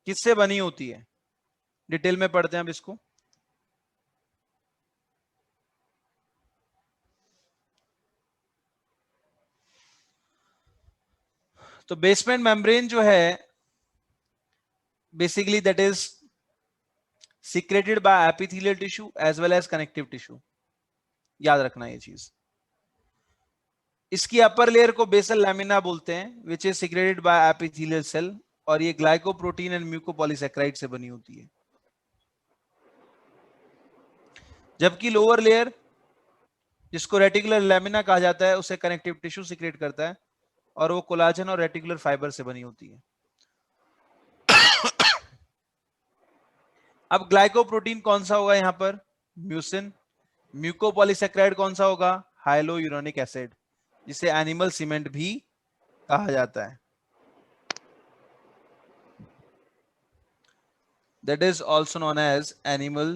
किससे बनी होती है, डिटेल में पढ़ते हैं अब इसको। तो बेसमेंट मेम्ब्रेन जो है basically that is secreted by epithelial tissue as well as connective tissue, याद रखना ये चीज। इसकी अपर लेयर को बेसल लैमिना बोलते हैं, which is secreted by epithelial cell, और ये ग्लाइकोप्रोटीन एंड म्यूकोपॉलीसेक्राइड से बनी होती है। जबकि लोअर लेयर जिसको रेटिकुलर लैमिना कहा जाता है उसे कनेक्टिव टिश्यू सिक्रेट करता है, और वो कोलाजन और रेटिकुलर फाइबर से बनी होती है। अब ग्लाइकोप्रोटीन कौन सा होगा यहां पर, म्यूसिन। म्यूकोपॉलीसेक्राइड कौन सा होगा, हाइलोयूरोनिक एसिड, जिसे एनिमल सीमेंट भी कहा जाता है। That is also known as animal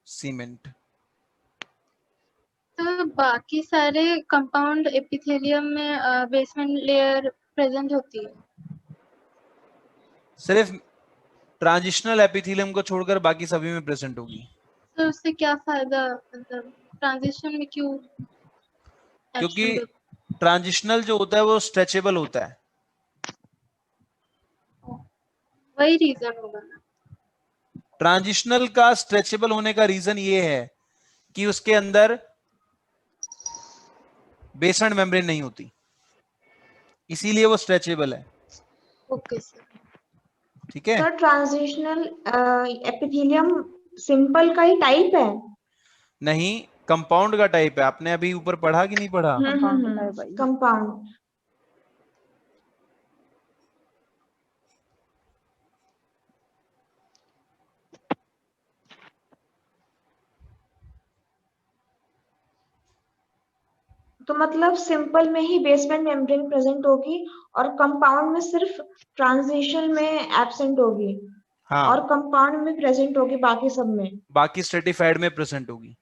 cement. तो बाकी सारे कंपाउंड एपिथेलियम में बेसमेंट लेयर प्रेजेंट होती है? सिर्फ ट्रांजिशनल एपिथेलियम को छोड़कर बाकी सभी में प्रेजेंट होगी। तो उससे क्या फायदा, मतलब ट्रांजिशन में क्यों क्योंकि absent होता ट्रांजिशनल जो होता है वो स्ट्रेचेबल होता है, है? वही रीजन होगा ना। ट्रांजिशनल का स्ट्रेचेबल होने का रीजन ये है कि उसके अंदर बेसमेंट मेम्ब्रेन नहीं होती, इसीलिए वो स्ट्रेचेबल है। Okay sir. ठीक है, सर ट्रांजिशनल एपिथेलियम सिंपल का ही टाइप है? नहीं, कंपाउंड का टाइप है। आपने अभी ऊपर पढ़ा कि नहीं पढ़ा? कंपाउंड। तो मतलब सिंपल में ही बेसमेंट मेम्ब्रेन प्रेजेंट होगी और कंपाउंड में सिर्फ ट्रांजिशन में एब्सेंट होगी। हाँ, और कंपाउंड में प्रेजेंट होगी बाकी सब में। बाकी स्ट्रेटिफाइड में प्रेजेंट होगी।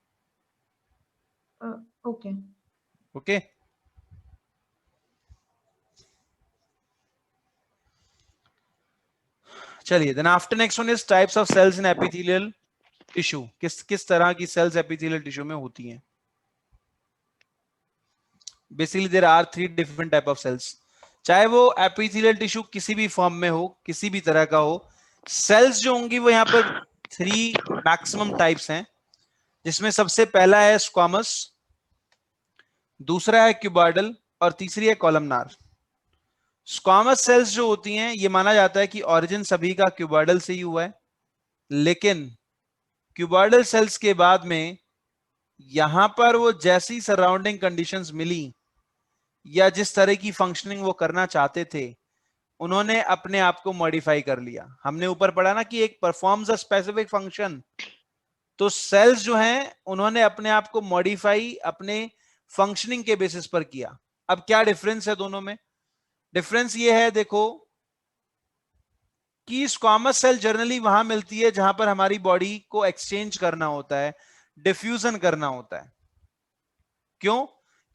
ओके। ओके, चलिए, then after next one is types of cells in epithelial tissue. किस किस तरह की सेल्स एपिथेलियल टिश्यू में होती हैं? Basically there are 3 different type of cells. चाहे वो एपिथेलियल टिश्यू किसी भी फॉर्म में हो, किसी भी तरह का हो, सेल्स जो होंगी वो यहाँ पर 3 मैक्सिमम टाइप्स हैं, जिसमें सबसे पहला है स्क्वामस, दूसरा है क्यूबॉइडल, और तीसरी है कॉलमनार। स्क्वामस सेल्स जो होती हैं ये माना जाता है कि ओरिजिन सभी का क्यूबॉइडल से ही हुआ है, लेकिन क्यूबॉइडल सेल्स के बाद में यहां पर वो जैसी सराउंडिंग कंडीशंस मिली या जिस तरह की फंक्शनिंग वो करना चाहते थे, उन्होंने अपने आप को मॉडिफाई कर लिया। हमने ऊपर पढ़ा ना कि एक परफॉर्म्स अ स्पेसिफिक फंक्शन, तो सेल्स जो हैं उन्होंने अपने आप को मॉडिफाई अपने फंक्शनिंग के बेसिस पर किया। अब क्या डिफरेंस है दोनों में? डिफरेंस ये है, देखो, कि स्क्वामस सेल जनरली वहां मिलती है जहां पर हमारी बॉडी को एक्सचेंज करना होता है, डिफ्यूजन करना होता है। क्यों?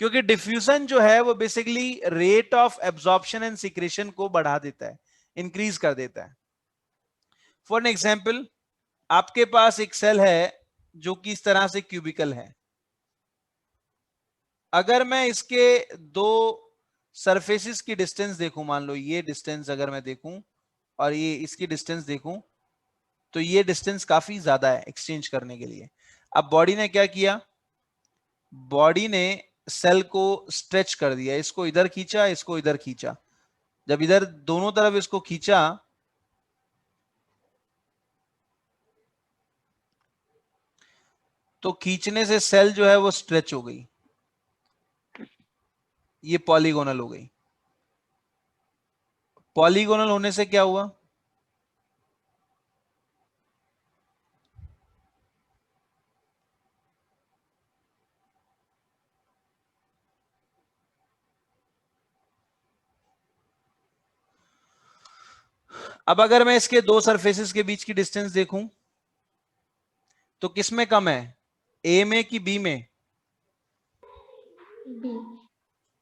क्योंकि डिफ्यूजन जो है वो basically rate of absorption and secretion को बढ़ा देता है, इंक्रीज कर देता है। फॉर एन एग्जाम्पल, आपके पास एक सेल है जो कि इस तरह से क्यूबिकल है। अगर मैं इसके दो सरफेसेस की डिस्टेंस देखूं, मान लो ये डिस्टेंस अगर मैं देखूं और ये इसकी डिस्टेंस देखूं, तो ये डिस्टेंस काफी ज्यादा है एक्सचेंज करने के लिए। अब बॉडी ने क्या किया? बॉडी ने सेल को स्ट्रेच कर दिया, इसको इधर खींचा, इसको इधर खींचा। जब इधर दोनों तरफ इसको खींचा तो खींचने से सेल जो है वो स्ट्रेच हो गई, ये पॉलीगोनल हो गई। पॉलीगोनल होने से क्या हुआ? अब अगर मैं इसके दो सरफेसेस के बीच की डिस्टेंस देखूं तो किस में कम है, ए में कि बी में?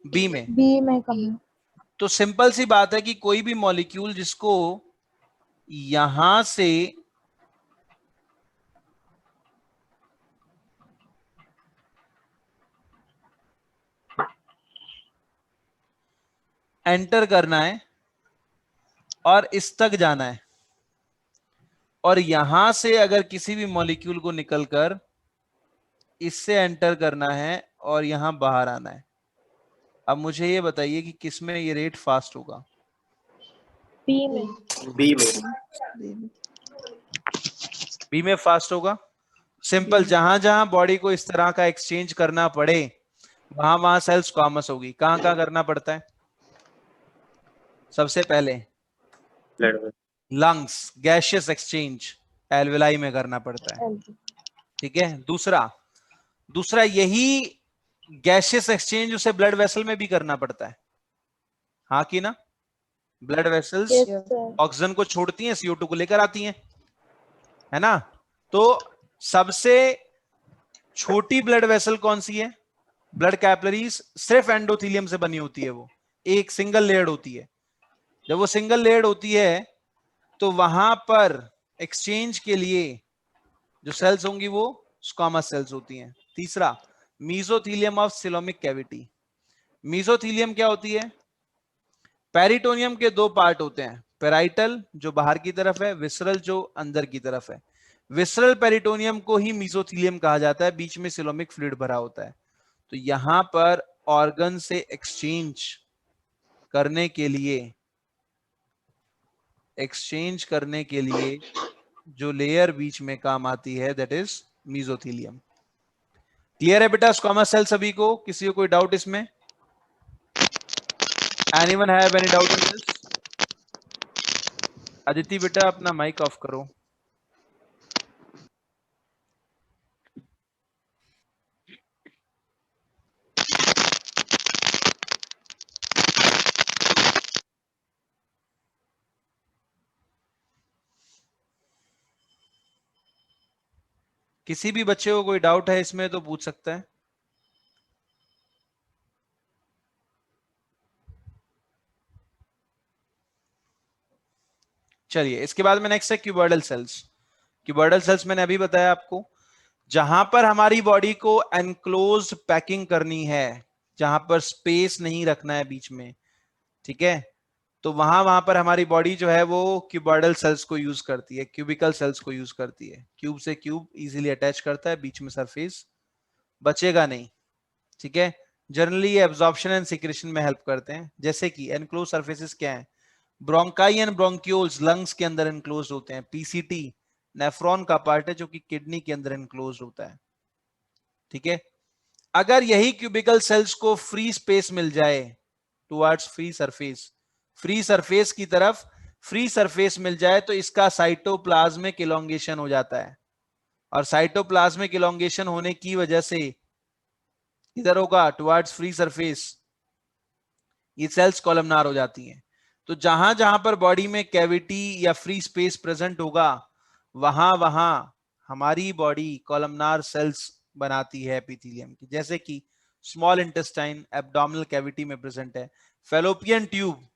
बी में बी में कम है। तो सिंपल सी बात है कि कोई भी मॉलिक्यूल जिसको यहां से एंटर करना है और इस तक जाना है, और यहां से अगर किसी भी मॉलिक्यूल को निकलकर इससे एंटर करना है और यहां बाहर आना है। अब मुझे ये बताइए कि किसमें ये रेट फास्ट होगा? बी में। बी में। बी में फास्ट होगा। सिंपल, जहां जहां बॉडी को इस तरह का एक्सचेंज करना पड़े वहां वहां सेल्स स्क्वामस होगी। कहां कहां करना पड़ता है? सबसे पहले ब्लड में। लंग्स, गैशियस एक्सचेंज एल्वेलाई में करना पड़ता है, ठीक है। दूसरा यही गैशियस एक्सचेंज उसे ब्लड वेसल में भी करना पड़ता है, हाँ कि ना? Blood vessels yes sir. Oxygen को छोड़ती हैं, CO2 को लेकर आती हैं, है ना? तो सबसे छोटी ब्लड वेसल कौन सी है? ब्लड कैपिलरीज सिर्फ एंडोथेलियम से बनी होती है, वो एक सिंगल लेयर्ड होती है। जब वो सिंगल लेयर्ड होती है तो वहां पर एक्सचेंज के लिए जो सेल्स होंगी वो स्क्वामस सेल्स होती हैं। तीसरा, मीजोथेलियम ऑफ सिलोमिक कैविटी। मीजोथेलियम क्या होती है? पेरिटोनियम के दो पार्ट होते हैं, पेराइटल जो बाहर की तरफ है, विसरल जो अंदर की तरफ है। विसरल पेरिटोनियम को ही मीजोथेलियम कहा जाता है, बीच में सिलोमिक फ्लूइड भरा होता है। तो यहां पर ऑर्गन से एक्सचेंज करने के लिए जो लेयर बीच में काम आती है दैट इज मीजोथेलियम। क्लियर है बेटा स्क्वामस सेल सभी को? किसी को कोई डाउट इसमें? Anyone have any doubt in this? Aditi बेटा अपना माइक ऑफ करो। किसी भी बच्चे को कोई डाउट है इसमें तो पूछ सकता है। चलिए, इसके बाद में नेक्स्ट है क्यूबॉइडल सेल्स। क्यूबॉइडल सेल्स मैंने अभी बताया आपको, जहां पर हमारी बॉडी को एनक्लोज्ड पैकिंग करनी है, जहां पर स्पेस नहीं रखना है बीच में, ठीक है, तो वहां पर हमारी बॉडी जो है वो क्यूबॉइडल सेल्स को यूज करती है, क्यूबिकल सेल्स को यूज करती है। क्यूब से क्यूब इजीली अटैच करता है, बीच में सरफेस बचेगा नहीं, ठीक है। जनरली ये एब्जॉर्प्शन एंड सिक्रेशन में हेल्प करते हैं। जैसे कि एनक्लोज सरफेसेस क्या है? ब्रोंकाई एंड ब्रोंक्यूल्स लंग्स के अंदर एनक्लोज होते हैं। पीसीटी नेफ्रॉन का पार्ट है जो कि किडनी के अंदर एनक्लोज होता है, ठीक है। अगर यही क्यूबिकल सेल्स को फ्री स्पेस मिल जाए टुवर्ड्स फ्री सरफेस की तरफ फ्री सरफेस मिल जाए तो इसका साइटोप्लाज्मिक इलोंगेशन हो जाता है, और साइटोप्लाज्मिक इलोंगेशन होने की वजह से इधर होगा टुवर्ड्स फ्री सरफेस, ये सेल्स कॉलमनार हो जाती हैं। तो जहां जहां पर बॉडी में कैविटी या फ्री स्पेस प्रेजेंट होगा वहां वहां हमारी बॉडी कॉलमनार सेल्स बनाती है एपिथेलियम की। जैसे कि स्मॉल इंटेस्टाइन एब्डोमिनल कैविटी में प्रेजेंट है, फेलोपियन ट्यूब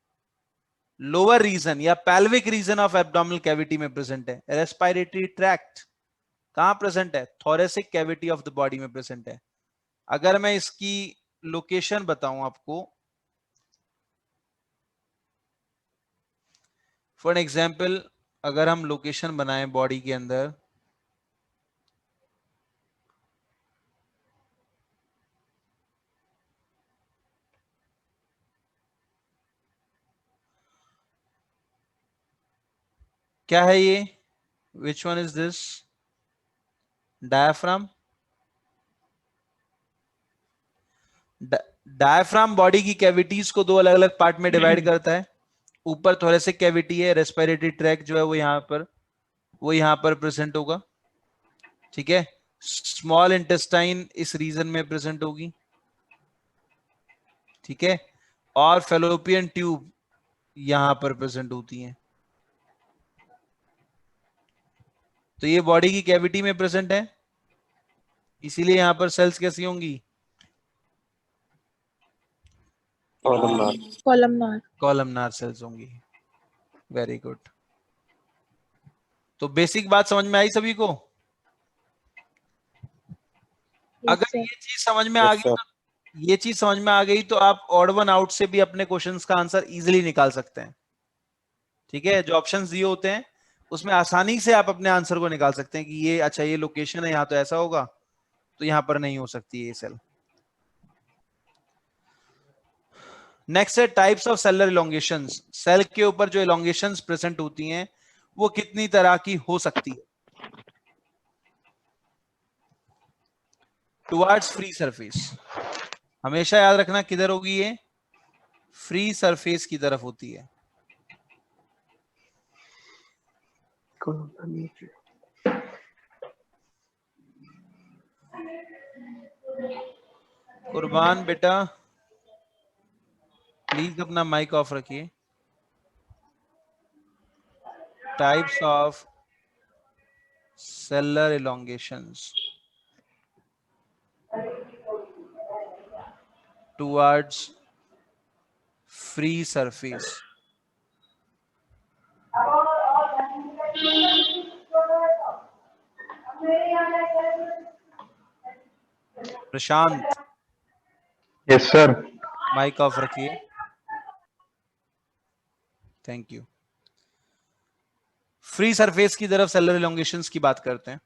लोअर रीजन या pelvic reason of abdominal cavity में प्रेजेंट है, रेस्पिरेटरी ट्रैक्ट कहां प्रेजेंट है? Thoracic cavity of the body में प्रेजेंट है। अगर मैं इसकी लोकेशन बताऊं आपको, फॉर एग्जाम्पल अगर हम लोकेशन बनाएं बॉडी के अंदर, क्या है ये? Which one is this? Diaphragm. Diaphragm body की कैविटीज को दो अलग अलग पार्ट में डिवाइड करता है। ऊपर थोरेसिक कैविटी है, रेस्पिरेटरी ट्रैक्ट जो है वो यहां पर प्रेजेंट होगा, ठीक है। स्मॉल इंटेस्टाइन इस रीजन में प्रेजेंट होगी, ठीक है, और फेलोपियन ट्यूब यहां पर प्रेजेंट होती हैं। तो ये बॉडी की कैविटी में प्रेजेंट है, इसीलिए यहां पर सेल्स कैसी होंगी? कॉलमनार। कॉलमनार। कॉलमनार सेल्स होंगी। Very good. तो बेसिक बात समझ में आई सभी को? अगर sir. ये चीज समझ में आ Yes, गई sir. तो ये चीज समझ में आ गई तो आप ऑड वन आउट से भी अपने क्वेश्चंस का आंसर इजीली निकाल सकते हैं। ठीक है, जो ऑप्शंस दिए होते हैं उसमें आसानी से आप अपने आंसर को निकाल सकते हैं कि ये अच्छा ये लोकेशन है, यहाँ तो ऐसा होगा, तो यहाँ पर नहीं हो सकती है ये सेल। नेक्स्ट है टाइप्स ऑफ सेलर इलोंगेशंस। सेल के ऊपर जो इलोंगेशंस प्रेजेंट होती हैं वो कितनी तरह की हो सकती है? टुवर्ड्स फ्री सरफेस, हमेशा याद रखना किधर होगी ये? फ्री सरफेस की तरफ होती है। कुर्बान बेटा प्लीज अपना माइक ऑफ रखिए। Types of cellular elongations towards free surface। Prashant yes sir. Mic off रखिए। Thank you. फ्री सरफेस की तरफ सेलर elongations की बात करते हैं।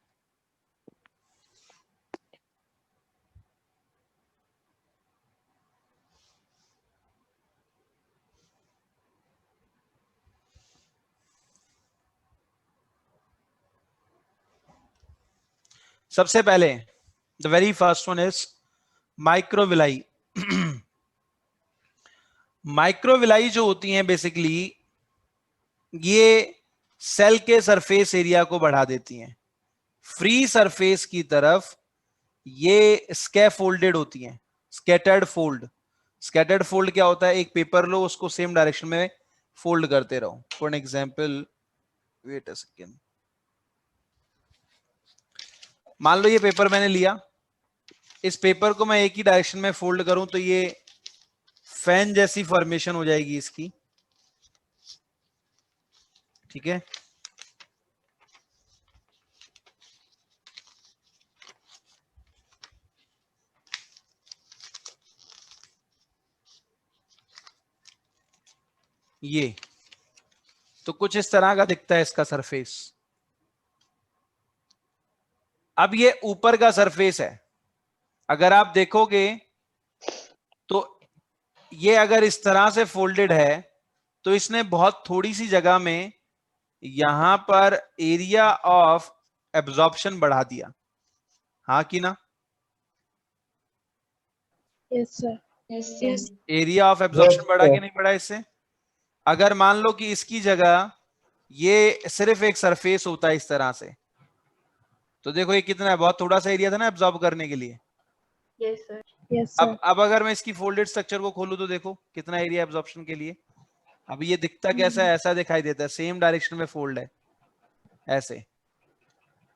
सबसे पहले the very first one is microvilli. Microvilli जो होती हैं बेसिकली ये सेल के सरफेस एरिया को बढ़ा देती हैं फ्री सरफेस की तरफ। ये स्कैफोल्डेड होती हैं, स्कैटर्ड फोल्ड। स्कैटर्ड फोल्ड क्या होता है? एक पेपर लो, उसको सेम डायरेक्शन में फोल्ड करते रहो। For an example, wait a second, मान लो ये पेपर मैंने लिया, इस पेपर को मैं एक ही डायरेक्शन में फोल्ड करूं तो ये फैन जैसी फॉर्मेशन हो जाएगी इसकी। ठीक है, ये तो कुछ इस तरह का दिखता है इसका सरफेस। अब ये ऊपर का सरफेस है, अगर आप देखोगे तो ये अगर इस तरह से फोल्डेड है तो इसने बहुत थोड़ी सी जगह में यहां पर एरिया ऑफ एब्जॉर्प्शन बढ़ा दिया। हाँ कि ना? Yes sir. Yes. Area of absorption बढ़ा कि नहीं बढ़ा इससे? अगर मान लो कि इसकी जगह ये सिर्फ एक सरफेस होता है इस तरह से, तो देखो ये कितना है, बहुत थोड़ा सा एरिया था ना एब्जॉर्ब करने के लिए। Yes, sir. Yes sir. अब अगर मैं इसकी फोल्डेड स्ट्रक्चर को खोलूं तो देखो कितना एरिया एब्जॉर्प्शन के लिए। अब ये दिखता कैसा है? ऐसा दिखाई देता है, सेम डायरेक्शन में फोल्ड है, ऐसे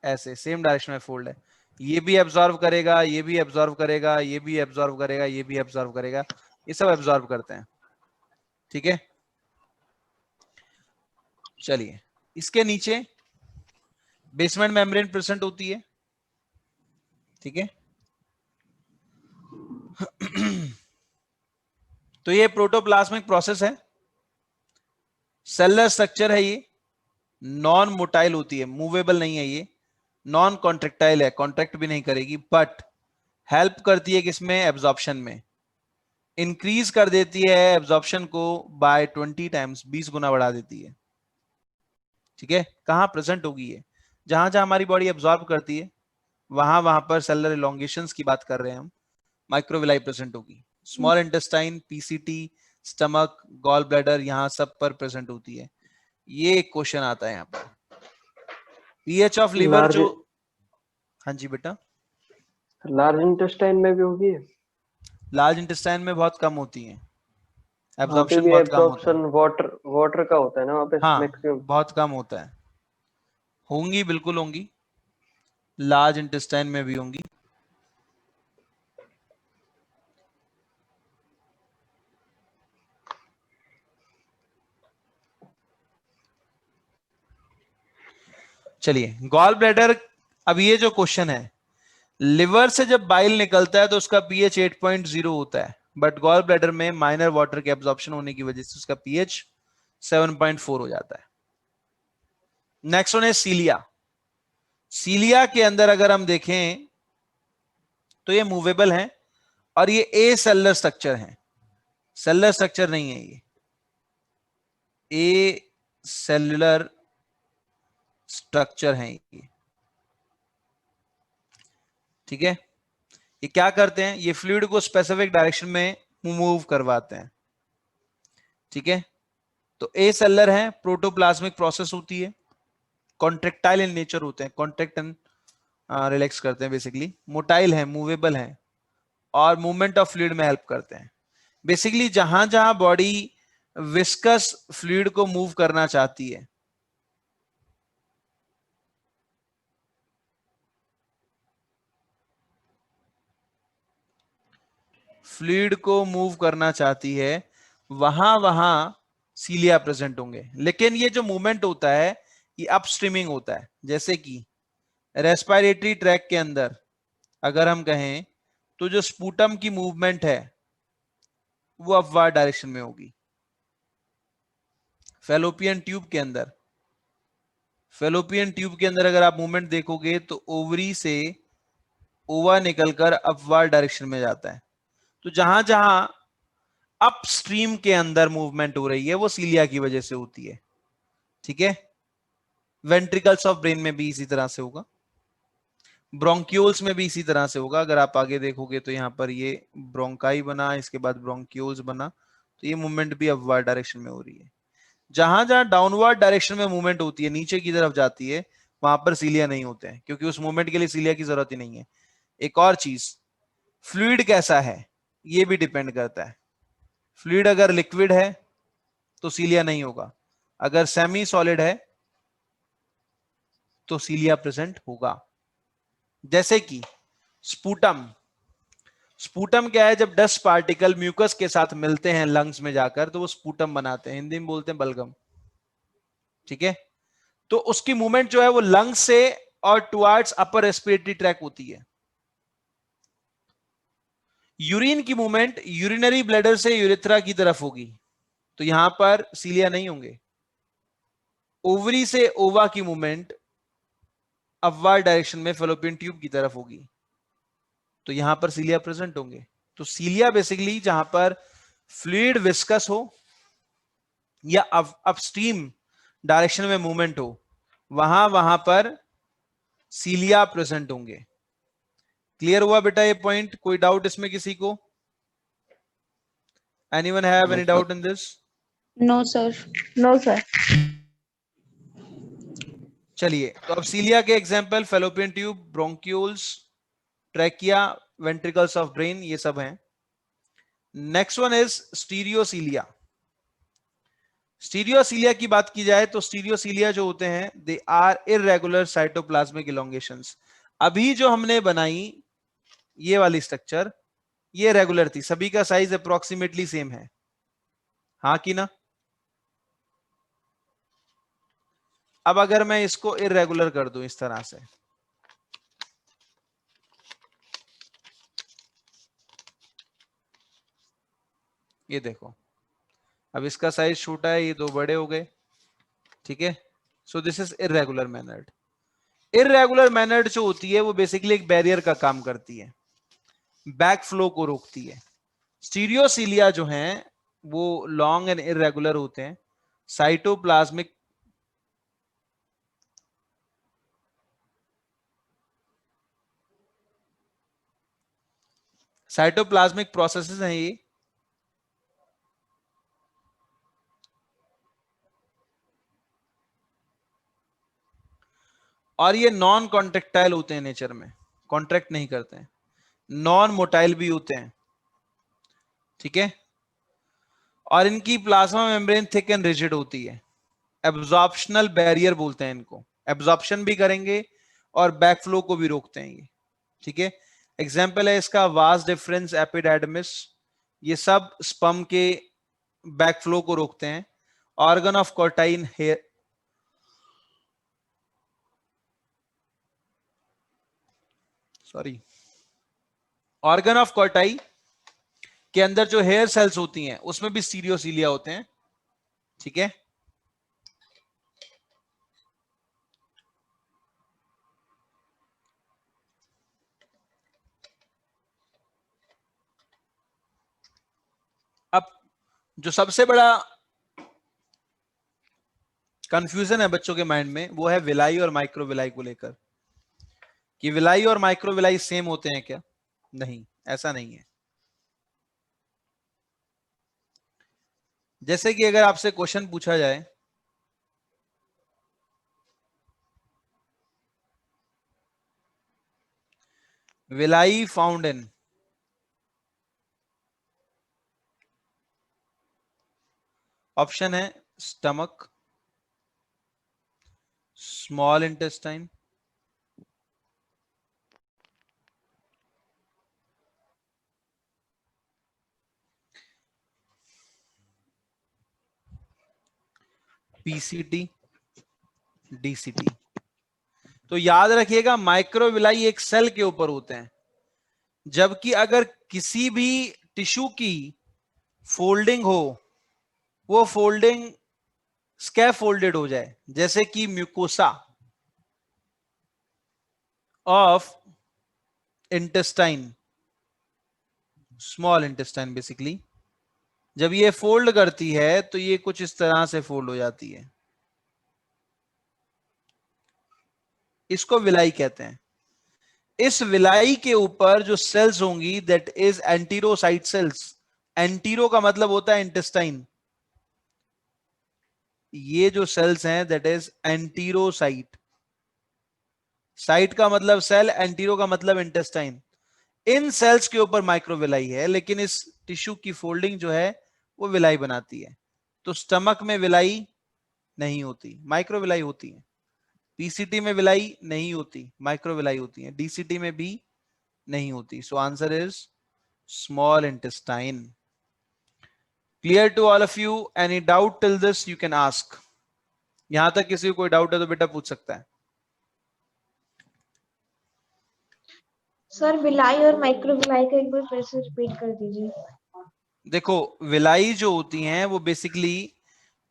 ऐसे सेम डायरेक्शन में फोल्ड है। ये भी एब्जॉर्ब करेगा, ये भी एब्जॉर्ब करेगा, ये भी एब्जॉर्ब करेगा, ये भी एब्जॉर्ब करेगा, ये सब एब्जॉर्ब करते हैं। ठीक है, चलिए इसके नीचे बेसमेंट मेम्ब्रेन प्रेजेंट होती है। ठीक है, तो ये प्रोटोप्लाज्मिक प्रोसेस है, सेलुलर स्ट्रक्चर है, ये नॉन मोटाइल होती है, मूवेबल नहीं है, ये नॉन कॉन्ट्रेक्टाइल है, कॉन्ट्रैक्ट भी नहीं करेगी, बट हेल्प करती है किसमें? एब्जॉर्प्शन में। इंक्रीज कर देती है एब्जॉर्प्शन को बाय 20 टाइम्स, 20 गुना बढ़ा देती है। ठीक है, कहां प्रेजेंट होगी ये? जहां जहां हमारी बॉडी एब्जॉर्ब करती है वहां वहां पर सेलुलर इलोंगेशंस की बात कर रहे हैं हम, माइक्रोविलाई प्रेजेंट होगी। Small intestine, PCT, stomach, gall bladder, यहां सब पर प्रेजेंट होती है। ये एक क्वेश्चन आता है यहाँ पर। पीएच ऑफ लिवर जो, हाँ जी बेटा, लार्ज इंटेस्टाइन में भी होगी। लार्ज इंटेस्टाइन में बहुत कम होती है, वहाँ पे एब्जॉर्प्शन भी बहुत कम होता एब्जॉर्प्शन है। वाटर का होता है ना वहाँ पे हाँ, मैक्सिमम। बहुत कम होता है। होंगी, बिल्कुल होंगी, लार्ज इंटेस्टाइन में भी होंगी। चलिए गॉल ब्लैडर, अब ये जो क्वेश्चन है, लिवर से जब बाइल निकलता है तो उसका पीएच 8.0 होता है, बट गॉल ब्लैडर में माइनर वाटर के एब्जॉर्प्शन होने की वजह से उसका पीएच 7.4 हो जाता है। नेक्स्ट वन है सीलिया। सीलिया के अंदर अगर हम देखें तो ये मूवेबल है और ये ए सेलुलर स्ट्रक्चर है, सेलुलर स्ट्रक्चर नहीं है, ये ए सेलुलर स्ट्रक्चर है ये, ठीक है। ये क्या करते हैं, ये फ्लूइड को स्पेसिफिक डायरेक्शन में मूव करवाते हैं, ठीक है। तो ए सेलुलर है, प्रोटोप्लाज्मिक प्रोसेस होती है, कॉन्ट्रेक्टाइल इन नेचर होते हैं, कॉन्ट्रैक्ट एंड रिलैक्स करते हैं बेसिकली, मोटाइल है, मूवेबल है और मूवमेंट ऑफ फ्लूइड में हेल्प करते हैं। बेसिकली जहां जहां बॉडी विस्कस फ्लूइड को मूव करना चाहती है, फ्लूइड को मूव करना चाहती है, वहां वहां सीलिया प्रेजेंट होंगे। लेकिन ये जो मूवमेंट होता है ये अपस्ट्रीमिंग होता है, जैसे कि रेस्पिरेटरी ट्रैक के अंदर अगर हम कहें तो जो स्पूटम की मूवमेंट है वो अपवर्ड डायरेक्शन में होगी। फैलोपियन ट्यूब के अंदर, फैलोपियन ट्यूब के अंदर अगर आप मूवमेंट देखोगे तो ओवरी से ओवा निकलकर अपवर्ड डायरेक्शन में जाता है। तो जहां जहां अपस्ट्रीम के अंदर मूवमेंट हो रही है वो सीलिया की वजह से होती है, ठीक है। वेंट्रिकल्स ऑफ ब्रेन में भी इसी तरह से होगा, ब्रोंक्यूल्स में भी इसी तरह से होगा। अगर आप आगे देखोगे तो यहाँ पर ये ब्रोंकाई बना, इसके बाद ब्रोंक्यूल्स बना, तो ये मूवमेंट भी अपवर्ड डायरेक्शन में हो रही है। जहां जहां डाउनवर्ड डायरेक्शन में मूवमेंट होती है, नीचे की तरफ जाती है, वहां पर सीलिया नहीं होते हैं, क्योंकि उस मूवमेंट के लिए सीलिया की जरूरत ही नहीं है। एक और चीज, फ्लूइड कैसा है ये भी डिपेंड करता है। फ्लूइड अगर लिक्विड है तो सीलिया नहीं होगा, अगर सेमी सॉलिड है तो सीलिया प्रेजेंट होगा। जैसे कि स्पूटम, स्पूटम क्या है, जब डस्ट पार्टिकल म्यूकस के साथ मिलते हैं लंग्स में जाकर तो वो स्पूटम बनाते हैं, हिंदी में बोलते हैं बलगम, ठीक है। तो उसकी मूवमेंट जो है वो लंग्स से और टुवर्ड्स अपर रेस्पिरेटरी ट्रैक होती है। यूरिन की मूवमेंट यूरिनरी ब्लैडर से यूरेथ्रा की तरफ होगी, तो यहां पर सीलिया नहीं होंगे। ओवरी से ओवा की मूवमेंट अपवर्ड डायरेक्शन में फैलोपियन ट्यूब की तरफ होगी, तो यहां पर सीलिया प्रेजेंट होंगे। तो सीलिया बेसिकली जहां पर फ्लूइड विस्कस हो या अपस्ट्रीम डायरेक्शन में मूवमेंट हो, वहां पर सीलिया प्रेजेंट होंगे। क्लियर हुआ बेटा ये पॉइंट? कोई डाउट इसमें किसी को? Anyone have any doubt in this? No sir. No sir. चलिए, तो अब सीलिया के example fallopian tube, bronchioles, trachea, ventricles of brain, ये सब हैं। Next one is stereocilia. Stereocilia की बात की जाए तो स्टीरियोसीलिया जो होते हैं they are irregular cytoplasmic elongations. अभी जो हमने बनाई ये वाली स्ट्रक्चर, ये रेगुलर थी, सभी का साइज अप्रोक्सीमेटली सेम है, हाँ कि ना? अब अगर मैं इसको इररेगुलर कर दूं इस तरह से, ये देखो, अब इसका साइज छोटा है, ये दो बड़े हो गए, ठीक है। So this is irregular mannered. Irregular mannered जो होती है वो बेसिकली एक बैरियर का काम करती है, बैक फ्लो को रोकती है। स्टीरियोसीलिया जो हैं वो लॉन्ग एंड इररेगुलर होते हैं, साइटोप्लाज्मिक प्रोसेसेस हैं ये, और ये नॉन कॉन्ट्रेक्टाइल होते हैं नेचर में, कॉन्ट्रैक्ट नहीं करते हैं, नॉन मोटाइल भी होते हैं, ठीक है। और इनकी plasma membrane thick and rigid होती है, एब्जॉर्प्शनल बैरियर बोलते हैं इनको, एब्जॉर्प्शन भी करेंगे और बैक फ्लो को भी रोकते हैं ये, ठीक है। एग्जाम्पल है इसका वास डिफरेंस एपिडेडमिस, ये सब स्पर्म के बैक फ्लो को रोकते हैं। ऑर्गन ऑफ कोटाइन hair, sorry, organ of Corti के अंदर जो हेयर सेल्स होती हैं उसमें भी स्टीरियोसीलिया होते हैं, ठीक है। अब जो सबसे बड़ा कंफ्यूजन है बच्चों के माइंड में वो है विलाई और माइक्रोविलाई को लेकर, कि विलाई और माइक्रोविलाई सेम होते हैं क्या? नहीं, ऐसा नहीं है। जैसे कि अगर आपसे क्वेश्चन पूछा जाए विलाई फाउंड इन, ऑप्शन है stomach, small intestine, PCT, DCT. तो याद रखिएगा माइक्रोविलाई एक सेल के ऊपर होते हैं, जबकि अगर किसी भी टिश्यू की फोल्डिंग हो, वो फोल्डिंग स्कैफोल्डेड हो जाए, जैसे कि mucosa of intestine, small intestine basically, जब ये फोल्ड करती है तो ये कुछ इस तरह से फोल्ड हो जाती है, इसको विलाई कहते हैं। इस विलाई के ऊपर जो सेल्स होंगी दैट इज एंटीरोसाइट सेल्स। एंटीरो का मतलब होता है इंटेस्टाइन, ये जो सेल्स हैं दैट इज एंटीरोसाइट। साइट का मतलब सेल, एंटीरो का मतलब इंटेस्टाइन। इन सेल्स के ऊपर माइक्रोविलाई है, लेकिन इस टिश्यू की फोल्डिंग जो है वो विलाई बनाती है। तो स्टमक में विलाई नहीं होती, माइक्रोविलाई होती है। पीसीटी में विलाई नहीं होती, माइक्रोविलाई होती है। डीसीटी में भी नहीं होती। So answer is small intestine. Clear to all of you? Any doubt till this you can ask. यहां तक किसी को कोई डाउट है तो बेटा पूछ सकता है। सर विलाई और माइक्रोविलाई का एक बार फिर से रिपीट कर दीजिए। देखो, विलाई जो होती हैं वो बेसिकली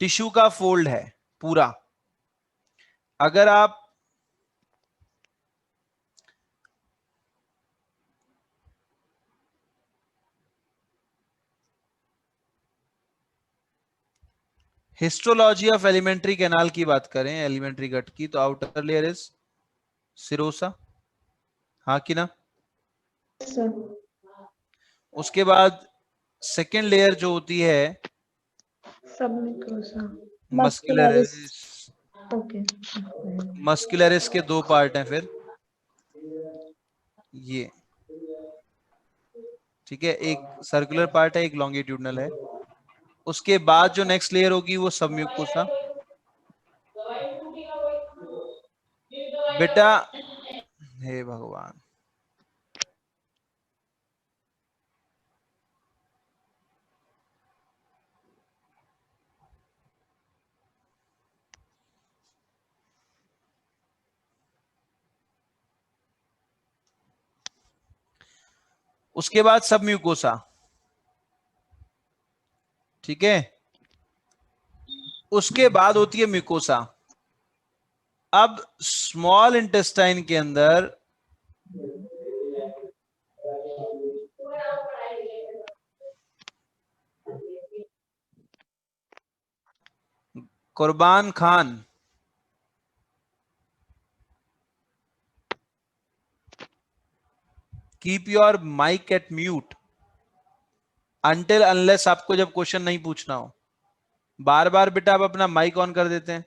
टिश्यू का फोल्ड है पूरा। अगर आप हिस्टोलॉजी ऑफ एलिमेंट्री कैनाल की बात करें, एलिमेंट्री गट की, तो आउटर लेयर इज सिरोसा, हाँ कि ना? सर उसके बाद सेकेंड लेयर जो होती है सबम्यूकोसा, मस्कुलरिस। ओके। मस्कुलरिस के दो पार्ट हैं फिर, ये ठीक है, एक सर्कुलर पार्ट है, एक लॉन्गिट्यूडनल है। उसके बाद जो नेक्स्ट लेयर होगी वो सबम्यूकोसा। बेटा हे भगवान, उसके बाद सबम्यूकोसा, ठीक है। उसके बाद होती है म्यूकोसा। अब स्मॉल इंटेस्टाइन के अंदर Kurban Khan, keep your mic at mute until unless आपको जब क्वेश्चन नहीं पूछना हो। बार बार बेटा आप अपना माइक ऑन कर देते हैं।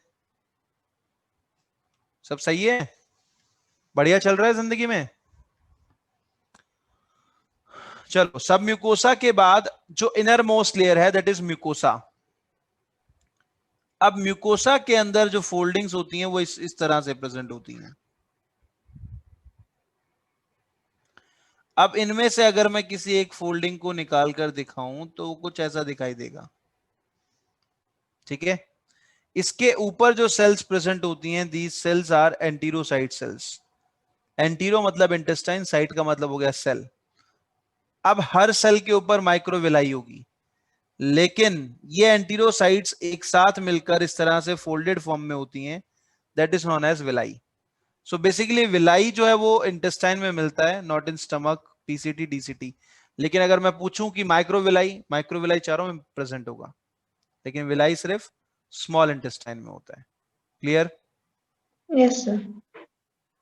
सब सही है? बढ़िया चल रहा है जिंदगी में? चलो, सब म्यूकोसा के बाद जो इनर मोस्ट लेयर है दैट इज म्यूकोसा। अब म्यूकोसा के अंदर जो फोल्डिंग्स होती हैं वो इस तरह से प्रेजेंट होती हैं। अब इनमें से अगर मैं किसी एक फोल्डिंग को निकाल कर दिखाऊं तो कुछ ऐसा दिखाई देगा, ठीक है। इसके ऊपर जो सेल्स प्रेजेंट होती हैं, these cells are enterocyte cells. Entero मतलब इंटेस्टाइन, साइट का मतलब हो गया सेल। अब हर सेल के ऊपर माइक्रोविलाई होगी, लेकिन ये एंटीरोसाइट्स एक साथ मिलकर इस तरह से फोल्डेड फॉर्म में होती हैं, that is known as villi. So basically villi जो है वो इंटेस्टाइन में मिलता है, not in stomach, PCT, DCT. लेकिन अगर मैं पूछूं कि माइक्रोविलाई चारों में प्रेजेंट होगा, लेकिन विलाई सिर्फ स्मॉल इंटेस्टाइन में होता है। क्लियर? Yes sir.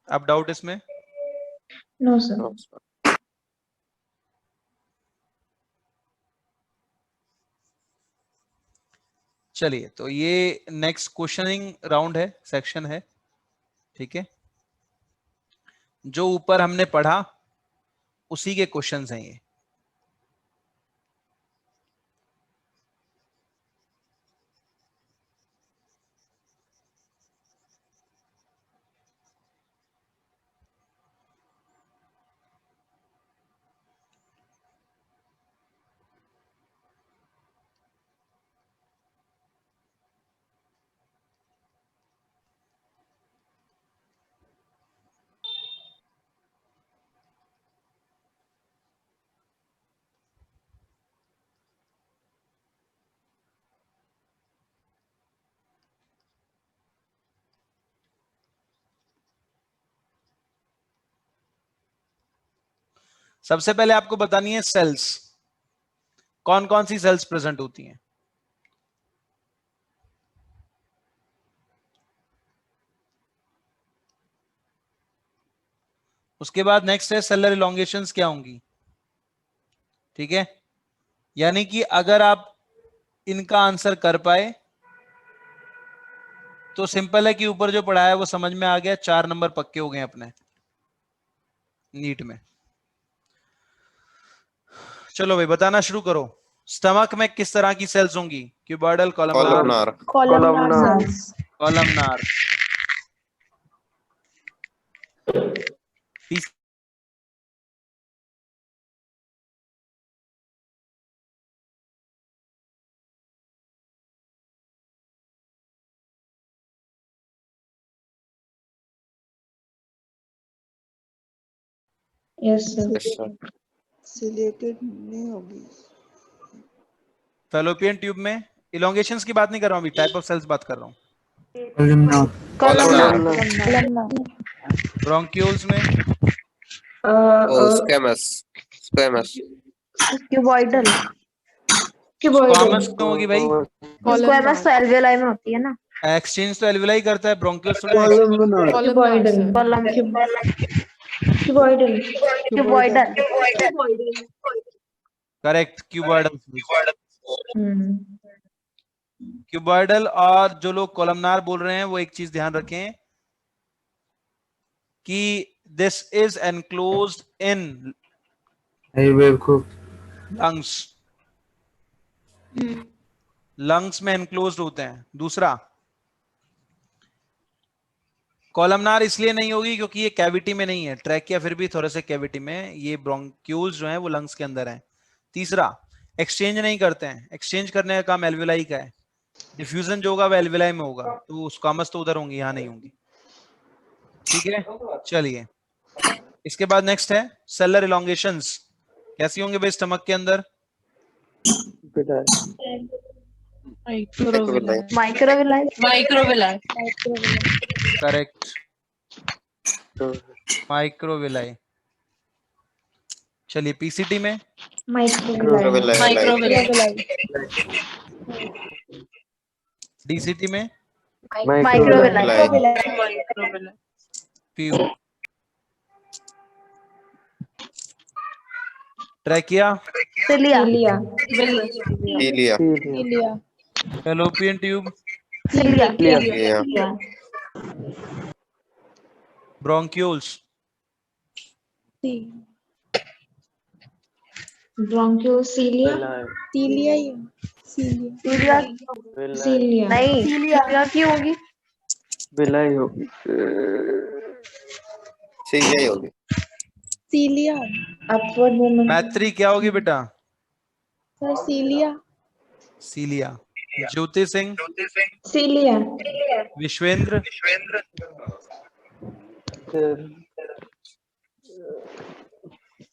अब डाउट इसमें? No sir. No, sir. चलिए, तो ये नेक्स्ट क्वेश्चनिंग राउंड है, सेक्शन है, ठीक है। जो ऊपर हमने पढ़ा उसी के क्वेश्चंस हैं ये। सबसे पहले आपको बतानी है सेल्स, कौन कौन सी सेल्स प्रेजेंट होती हैं। उसके बाद नेक्स्ट है सेलर इलोंगेशंस क्या होंगी, ठीक है। यानी कि अगर आप इनका आंसर कर पाए तो सिंपल है कि ऊपर जो पढ़ा है वो समझ में आ गया, 4 नंबर पक्के हो गए अपने नीट में। चलो भाई बताना शुरू करो, स्टमक में किस तरह की सेल्स होंगी? Cuboidal, columnar, Columnar. Columnar. Yes sir. Yes, sir. Chelated नहीं होगी। फैलोपियन ट्यूब में इलोंगेशंस की बात नहीं कर रहा हूं, अभी टाइप ऑफ सेल्स बात कर रहा हूं। Columnar. ब्रोंक्यूल्स में, Oh, squamous. क्यूबॉइडल। स्क्वामस क्यों होगी भाई? स्क्वामस तो एल्वेओलाई में होती है ना। एक्सचेंज तो एल्वेलाई करता है, ब्रोंक्यूल्स थोड़ी ना। Cuboidal. Correct, cuboidal. Hmm. Cuboidal. और जो लोग कॉलमनार बोल रहे हैं वो एक चीज ध्यान रखें कि this is enclosed in lungs, lungs में एनक्लोज्ड होते हैं। दूसरा, कॉलमनार इसलिए नहीं होगी क्योंकि ये कैविटी में नहीं है, ट्रैकिया फिर भी थोड़े से कैविटी में, ये ब्रोंक्यूल्स जो हैं वो लंग्स के अंदर हैं। तीसरा, एक्सचेंज नहीं करते हैं, एक्सचेंज करने का काम एल्वेलाई का है, डिफ्यूजन जो होगा वो एल्वेलाई में होगा, तो स्क्वामस तो उधर होंगी, यहाँ नहीं होंगी, ठीक है। चलिए, इसके बाद नेक्स्ट है सेलर इलोंगेशंस, कैसी होंगे भाई स्टमक के अंदर? माइक्रोविलाई। Correct, microvilli. चलिए, पीसीटी में माइक्रोविलाई। डीसीटी में पीयू, trachea, cilia. Cilia. Fallopian tube, Yeah. Bronchioles, ब्रोंक्योसीलिया। सीलिया। नहीं, सीलिया की होगी। विलाई होगी। Cilia होगी। Cilia upward movement. मैत्री क्या होगी बेटा? Sir, cilia. Cilia. Jyoti Singh, cilia. Vishwendra,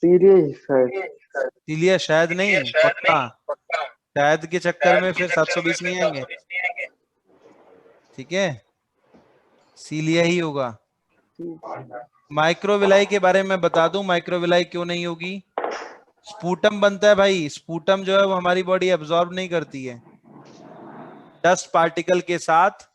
cilia ही शायद। सीलिया शायद नहीं, पक्का। शायद के चक्कर में फिर 720 नहीं आएंगे। ठीक है, सीलिया ही होगा। माइक्रोविलाई के बारे में बता दूं, माइक्रोविलाई क्यों नहीं होगी। स्पूटम बनता है भाई, स्पूटम जो है वो हमारी बॉडी एब्जॉर्ब नहीं करती है। डस्ट पार्टिकल के साथ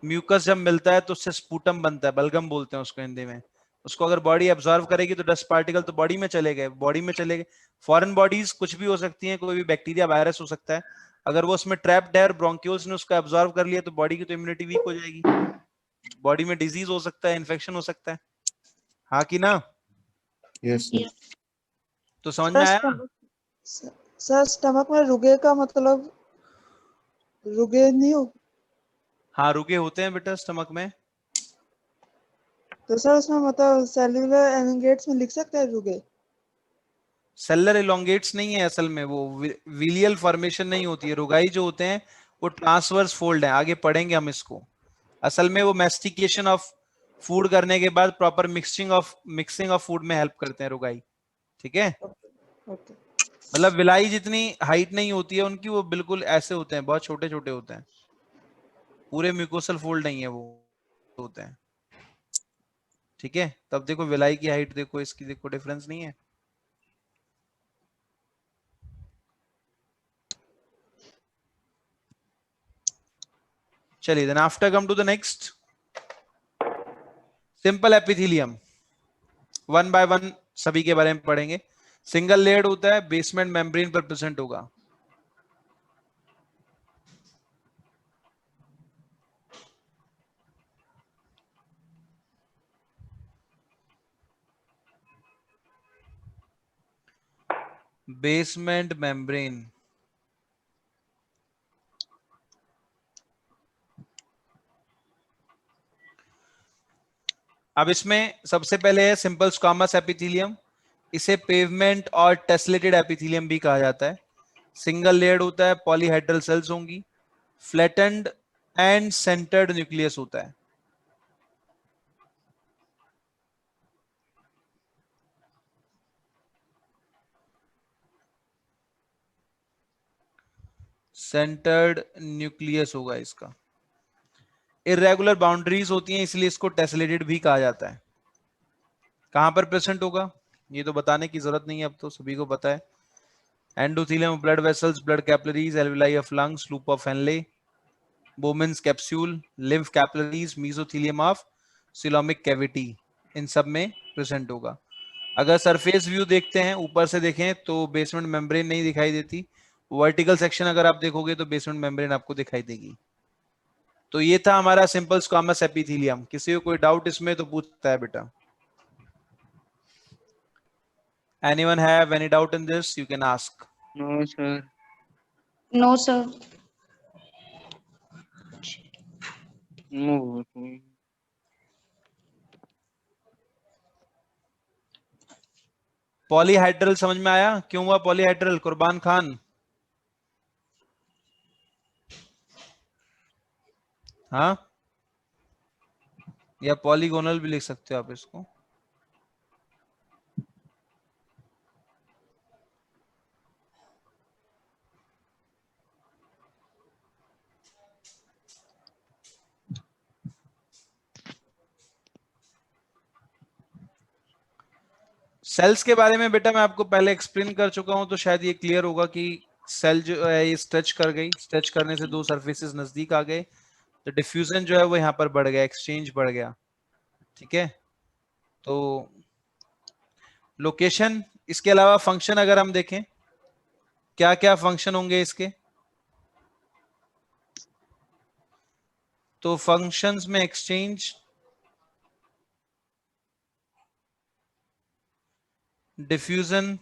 म्यूकस जब मिलता है तो उससे स्पूटम बनता है, बलगम बोलते हैं उसको हिंदी में। उसको अगर बॉडी एब्जॉर्ब करेगी तो डस्ट पार्टिकल तो बॉडी में चले गए, बॉडी में चले गए। फॉरेन बॉडीज कुछ भी हो सकती हैं, कोई भी बैक्टीरिया वायरस हो सकता है, अगर वो उसमें ट्रैप्ड है और ब्रोंक्यूल्स ने उसको एब्जॉर्ब कर लिया तो बॉडी की तो इम्यूनिटी वीक हो जाएगी, बॉडी में डिजीज हो सकता है, इन्फेक्शन हो सकता है। हाँ कि ना? यस तो समझ में आया? सर स्टमक में रुगे का मतलब रुगे नहीं हो? हाँ, रुके होते हैं बेटा स्टमक में। तो सर उसमें मतलब सेल्यूलर एलिंगेट्स में लिख सकते हैं रुगे? सेलर इलोंगेट्स नहीं है असल में, वो विलियल फॉर्मेशन नहीं होती है। रुगाई जो होते हैं वो ट्रांसवर्स फोल्ड है, आगे पढ़ेंगे हम इसको। असल में वो मैस्टिकेशन ऑफ फूड करने के बाद प्रॉपर मिक्सिंग ऑफ फूड में हेल्प करते हैं रुगाई। ठीक है, ओके। मतलब विलाई जितनी हाइट नहीं होती है उनकी, वो बिल्कुल ऐसे होते हैं, बहुत छोटे छोटे होते हैं, पूरे म्यूकोसल फोल्ड नहीं है वो होते हैं। ठीक है, तब देखो विलाई की हाइट देखो, इसकी देखो डिफरेंस नहीं है। चलिए, then after come to the next, simple epithelium. One by one सभी के बारे में पढ़ेंगे। सिंगल लेयर्ड होता है, बेसमेंट मेम्ब्रेन पर प्रेजेंट होगा। बेसमेंट मेम्ब्रेन, अब इसमें सबसे पहले है सिंपल स्क्वामस एपिथेलियम। इसे पेवमेंट और टेस्लेटेड एपिथेलियम भी कहा जाता है। सिंगल लेयर्ड होता है, पॉलीहेड्रल सेल्स होंगी, फ्लैटेंड एंड सेंटर्ड न्यूक्लियस होता है। सेंटर्ड न्यूक्लियस होगा इसका। इर्रेगुलर बाउंड्रीज होती हैं, इसलिए इसको टेस्लेटेड भी कहा जाता है। कहां पर प्रेजेंट होगा ये तो बताने की जरूरत नहीं है, अब तो सभी को पता है। Endothelium, blood vessels, blood capillaries, alveoli of lungs, loop of Henle, Bowman's capsule, lymph capillaries, mesothelium of coelomic cavity, इन सब में प्रेजेंट होगा। अगर सरफेस व्यू देखते हैं, ऊपर से देखें तो बेसमेंट मेम्ब्रेन नहीं दिखाई देती। वर्टिकल सेक्शन अगर आप देखोगे तो बेसमेंट मेम्ब्रेन आपको दिखाई देगी। तो ये था हमारा सिंपल स्क्वामस एपिथेलियम। किसी को कोई डाउट इसमें तो पूछता है बेटा। Anyone have any doubt in this? You can ask. No sir. No sir. No. Polyhedral समझ में आया? क्यों हुआ पॉलीहाइड्रल? कुर्बान खान, हाँ, या पॉलीगोनल भी लिख सकते हो आप इसको। सेल्स के बारे में बेटा मैं आपको पहले एक्सप्लेन कर चुका हूं, तो शायद ये क्लियर होगा कि सेल जो है ये स्ट्रेच कर गई, स्ट्रेच करने से दो सरफेसेस नजदीक आ गए, तो डिफ्यूजन जो है वो यहाँ पर बढ़ गया, एक्सचेंज बढ़ गया। ठीक है, तो लोकेशन, इसके अलावा फंक्शन अगर हम देखें, क्या क्या फंक्शन होंगे इसके, तो फंक्शंस में एक्सचेंज, डिफ्यूजन,